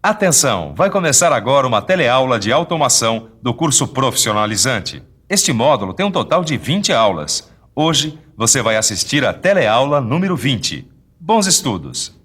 Atenção, vai começar agora uma teleaula de automação do curso profissionalizante. Este módulo tem um total de 20 aulas. Hoje, você vai assistir a teleaula número 20. Bons estudos!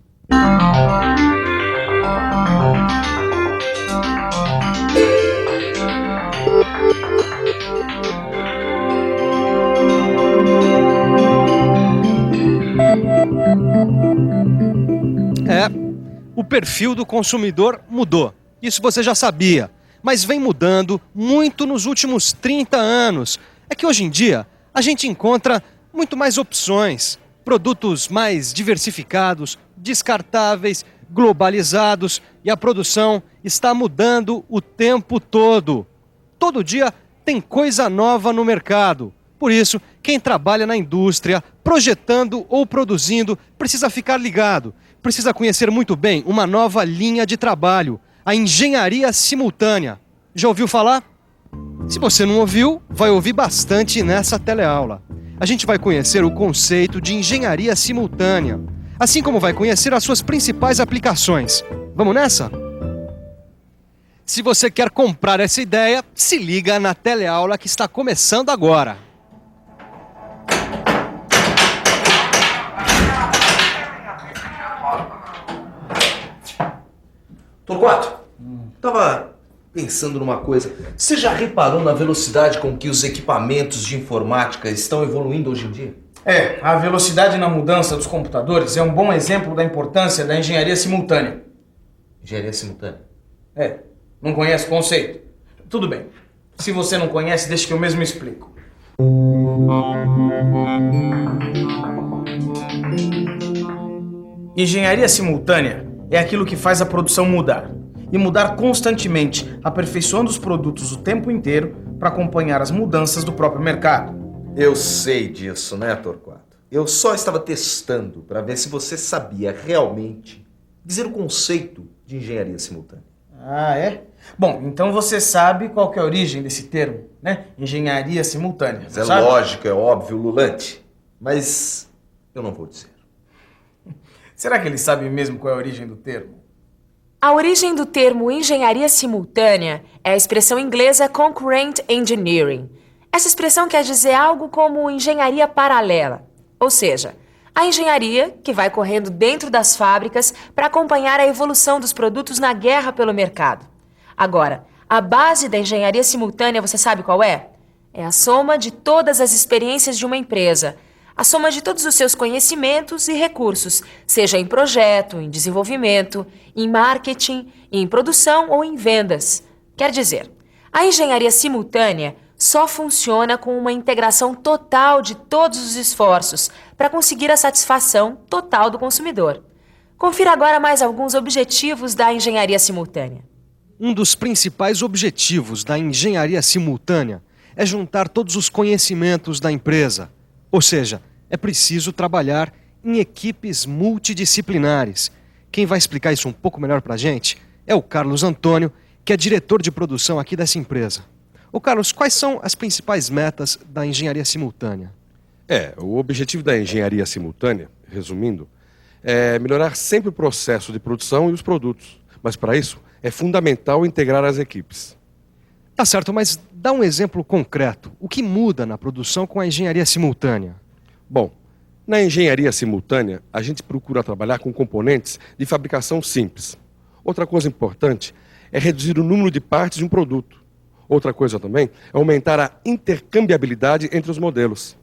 O perfil do consumidor mudou. Isso você já sabia, mas vem mudando muito nos últimos 30 anos. É que hoje em dia a gente encontra muito mais opções, produtos mais diversificados, descartáveis, globalizados, e a produção está mudando o tempo todo. Todo dia tem coisa nova no mercado. Por isso, quem trabalha na indústria, projetando ou produzindo, precisa ficar ligado. Precisa conhecer muito bem uma nova linha de trabalho, a engenharia simultânea. Já ouviu falar? Se você não ouviu, vai ouvir bastante nessa teleaula. A gente vai conhecer o conceito de engenharia simultânea, assim como vai conhecer as suas principais aplicações. Vamos nessa? Se você quer comprar essa ideia, se liga na teleaula que está começando agora. Torquato, tava pensando numa coisa. Você já reparou na velocidade com que os equipamentos de informática estão evoluindo hoje em dia? A velocidade na mudança dos computadores é um bom exemplo da importância da engenharia simultânea. Engenharia simultânea? Não conhece o conceito? Tudo bem. Se você não conhece, deixa que eu mesmo explico. Engenharia simultânea é aquilo que faz a produção mudar. E mudar constantemente, aperfeiçoando os produtos o tempo inteiro para acompanhar as mudanças do próprio mercado. Eu sei disso, né, Torquato? Eu só estava testando para ver se você sabia realmente dizer o conceito de engenharia simultânea. Bom, então você sabe qual que é a origem desse termo, né? Engenharia simultânea. Mas sabe? lógico, é óbvio, Lulante. Mas eu não vou dizer. Será que ele sabe mesmo qual é a origem do termo? A origem do termo engenharia simultânea é a expressão inglesa concurrent engineering. Essa expressão quer dizer algo como engenharia paralela, ou seja, a engenharia que vai correndo dentro das fábricas para acompanhar a evolução dos produtos na guerra pelo mercado. Agora, a base da engenharia simultânea, você sabe qual é? É a soma de todas as experiências de uma empresa, a soma de todos os seus conhecimentos e recursos, seja em projeto, em desenvolvimento, em marketing, em produção ou em vendas. Quer dizer, a engenharia simultânea só funciona com uma integração total de todos os esforços para conseguir a satisfação total do consumidor. Confira agora mais alguns objetivos da engenharia simultânea. Um dos principais objetivos da engenharia simultânea é juntar todos os conhecimentos da empresa. Ou seja, é preciso trabalhar em equipes multidisciplinares. Quem vai explicar isso um pouco melhor para a gente é o Carlos Antônio, que é diretor de produção aqui dessa empresa. Ô Carlos, quais são as principais metas da engenharia simultânea? O objetivo da engenharia simultânea, resumindo, é melhorar sempre o processo de produção e os produtos. Mas para isso, é fundamental integrar as equipes. Tá certo, mas dá um exemplo concreto. O que muda na produção com a engenharia simultânea? Bom, na engenharia simultânea, a gente procura trabalhar com componentes de fabricação simples. Outra coisa importante é reduzir o número de partes de um produto. Outra coisa também é aumentar a intercambiabilidade entre os modelos.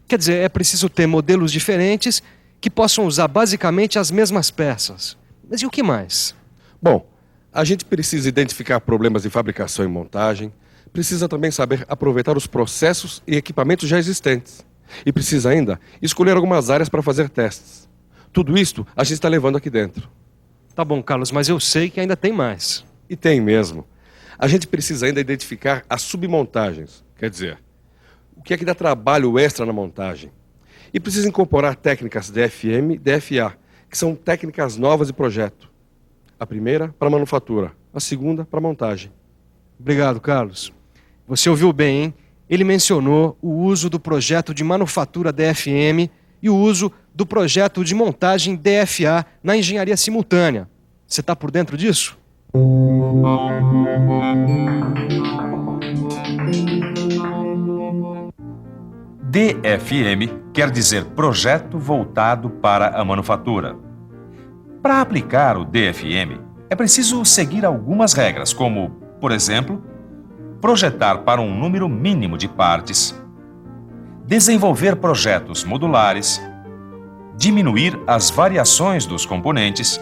Quer dizer, é preciso ter modelos diferentes que possam usar basicamente as mesmas peças. Mas e o que mais? Bom, a gente precisa identificar problemas de fabricação e montagem, precisa também saber aproveitar os processos e equipamentos já existentes. E precisa ainda escolher algumas áreas para fazer testes. Tudo isto a gente está levando aqui dentro. Tá bom, Carlos, mas eu sei que ainda tem mais. E tem mesmo. A gente precisa ainda identificar as submontagens, quer dizer, o que é que dá trabalho extra na montagem. E precisa incorporar técnicas DFM e DFA, que são técnicas novas de projeto. A primeira para manufatura, a segunda para montagem. Obrigado, Carlos. Você ouviu bem, hein? Ele mencionou o uso do projeto de manufatura DFM e o uso do projeto de montagem DFA na engenharia simultânea. Você está por dentro disso? DFM quer dizer Projeto Voltado para a Manufatura. Para aplicar o DFM, é preciso seguir algumas regras, como, por exemplo, projetar para um número mínimo de partes, desenvolver projetos modulares, diminuir as variações dos componentes,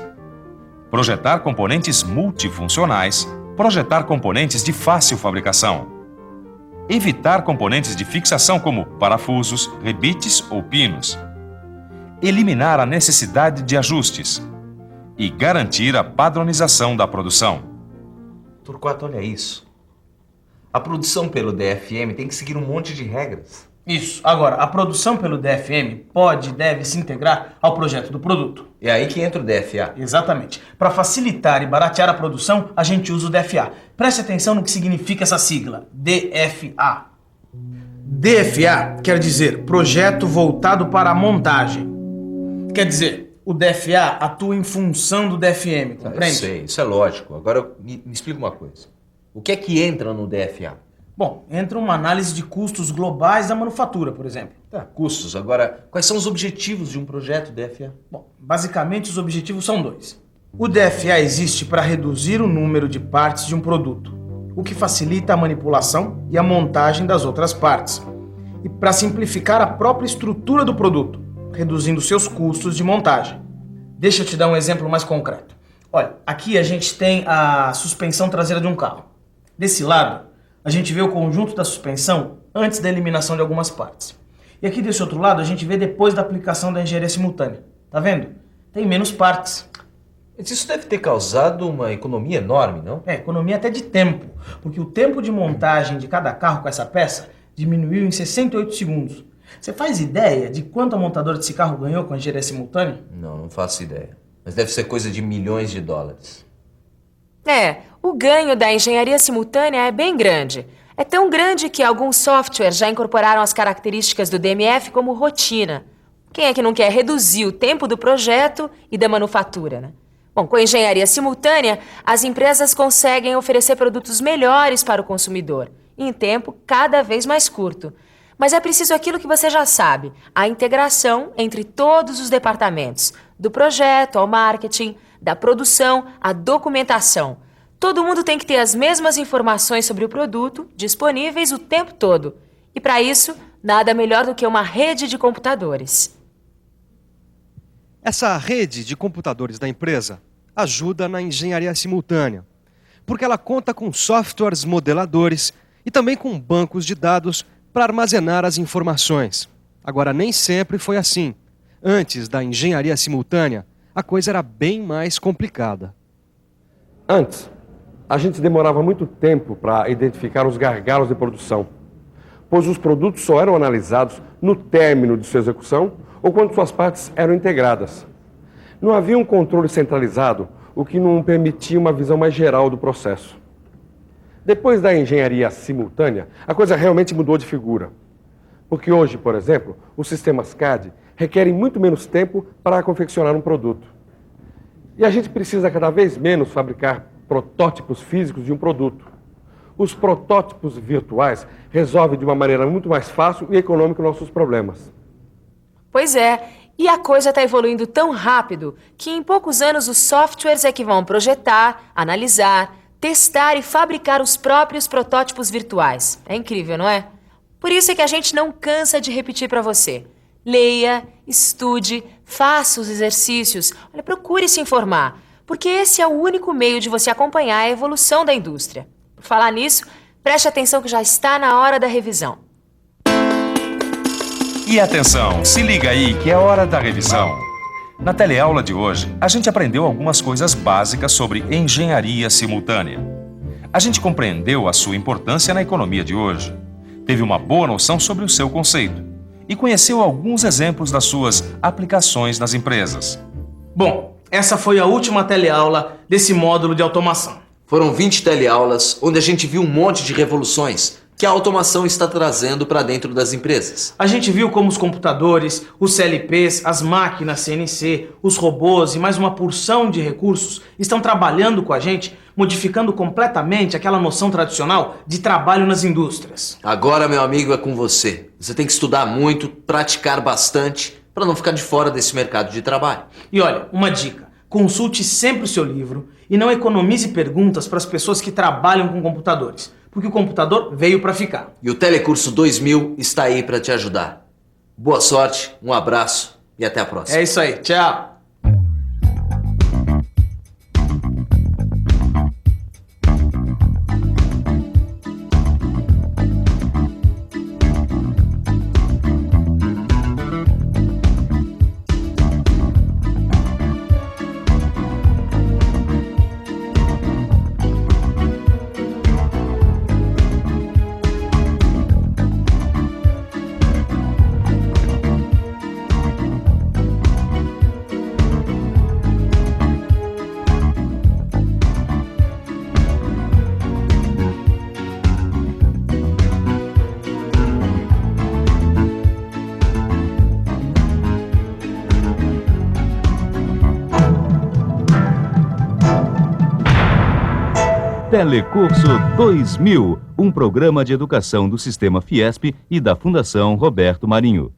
projetar componentes multifuncionais, projetar componentes de fácil fabricação, evitar componentes de fixação como parafusos, rebites ou pinos, eliminar a necessidade de ajustes e garantir a padronização da produção. Torquato, olha isso. A produção pelo DFM tem que seguir um monte de regras. Isso. Agora, a produção pelo DFM pode e deve se integrar ao projeto do produto. É aí que entra o DFA. Exatamente. Para facilitar e baratear a produção, a gente usa o DFA. Preste atenção no que significa essa sigla, DFA. DFA quer dizer Projeto Voltado para a Montagem. Quer dizer, o DFA atua em função do DFM, compreende? Eu sei, isso é lógico. Agora me explica uma coisa. O que é que entra no DFA? Bom, entra uma análise de custos globais da manufatura, por exemplo. Tá, custos. Agora, quais são os objetivos de um projeto DFA? Bom, basicamente os objetivos são dois. O DFA existe para reduzir o número de partes de um produto, o que facilita a manipulação e a montagem das outras partes, e para simplificar a própria estrutura do produto, reduzindo seus custos de montagem. Deixa eu te dar um exemplo mais concreto. Olha, aqui a gente tem a suspensão traseira de um carro. Desse lado, a gente vê o conjunto da suspensão antes da eliminação de algumas partes. E aqui desse outro lado, a gente vê depois da aplicação da engenharia simultânea. Tá vendo? Tem menos partes. Isso deve ter causado uma economia enorme, não? É, economia até de tempo, porque o tempo de montagem de cada carro com essa peça diminuiu em 68 segundos. Você faz ideia de quanto a montadora desse carro ganhou com a engenharia simultânea? Não faço ideia. Mas deve ser coisa de milhões de dólares. O ganho da engenharia simultânea é bem grande. É tão grande que alguns softwares já incorporaram as características do DMF como rotina. Quem é que não quer reduzir o tempo do projeto e da manufatura, né? Bom, com a engenharia simultânea, as empresas conseguem oferecer produtos melhores para o consumidor, em tempo cada vez mais curto. Mas é preciso aquilo que você já sabe, a integração entre todos os departamentos, do projeto ao marketing, da produção à documentação. Todo mundo tem que ter as mesmas informações sobre o produto disponíveis o tempo todo. E para isso, nada melhor do que uma rede de computadores. Essa rede de computadores da empresa ajuda na engenharia simultânea, porque ela conta com softwares modeladores e também com bancos de dados para armazenar as informações. Agora, nem sempre foi assim. Antes da engenharia simultânea, a coisa era bem mais complicada. Antes, a gente demorava muito tempo para identificar os gargalos de produção, pois os produtos só eram analisados no término de sua execução ou quando suas partes eram integradas. Não havia um controle centralizado, o que não permitia uma visão mais geral do processo. Depois da engenharia simultânea, a coisa realmente mudou de figura. Porque hoje, por exemplo, os sistemas CAD requerem muito menos tempo para confeccionar um produto. E a gente precisa cada vez menos fabricar protótipos físicos de um produto. Os protótipos virtuais resolvem de uma maneira muito mais fácil e econômica nossos problemas. Pois é, e a coisa está evoluindo tão rápido que em poucos anos os softwares é que vão projetar, analisar, testar e fabricar os próprios protótipos virtuais. É incrível, não é? Por isso é que a gente não cansa de repetir para você. Leia, estude, faça os exercícios, olha, procure se informar, porque esse é o único meio de você acompanhar a evolução da indústria. Por falar nisso, preste atenção que já está na hora da revisão. E atenção, se liga aí que é hora da revisão. Na teleaula de hoje, a gente aprendeu algumas coisas básicas sobre engenharia simultânea. A gente compreendeu a sua importância na economia de hoje, teve uma boa noção sobre o seu conceito e conheceu alguns exemplos das suas aplicações nas empresas. Bom, essa foi a última teleaula desse módulo de automação. Foram 20 teleaulas onde a gente viu um monte de revoluções que a automação está trazendo para dentro das empresas. A gente viu como os computadores, os CLPs, as máquinas CNC, os robôs e mais uma porção de recursos estão trabalhando com a gente modificando completamente aquela noção tradicional de trabalho nas indústrias. Agora, meu amigo, é com você. Você tem que estudar muito, praticar bastante, para não ficar de fora desse mercado de trabalho. E olha, uma dica: consulte sempre o seu livro e não economize perguntas para as pessoas que trabalham com computadores, porque o computador veio para ficar. E o Telecurso 2000 está aí para te ajudar. Boa sorte, um abraço e até a próxima. É isso aí, tchau! Telecurso 2000, um programa de educação do Sistema Fiesp e da Fundação Roberto Marinho.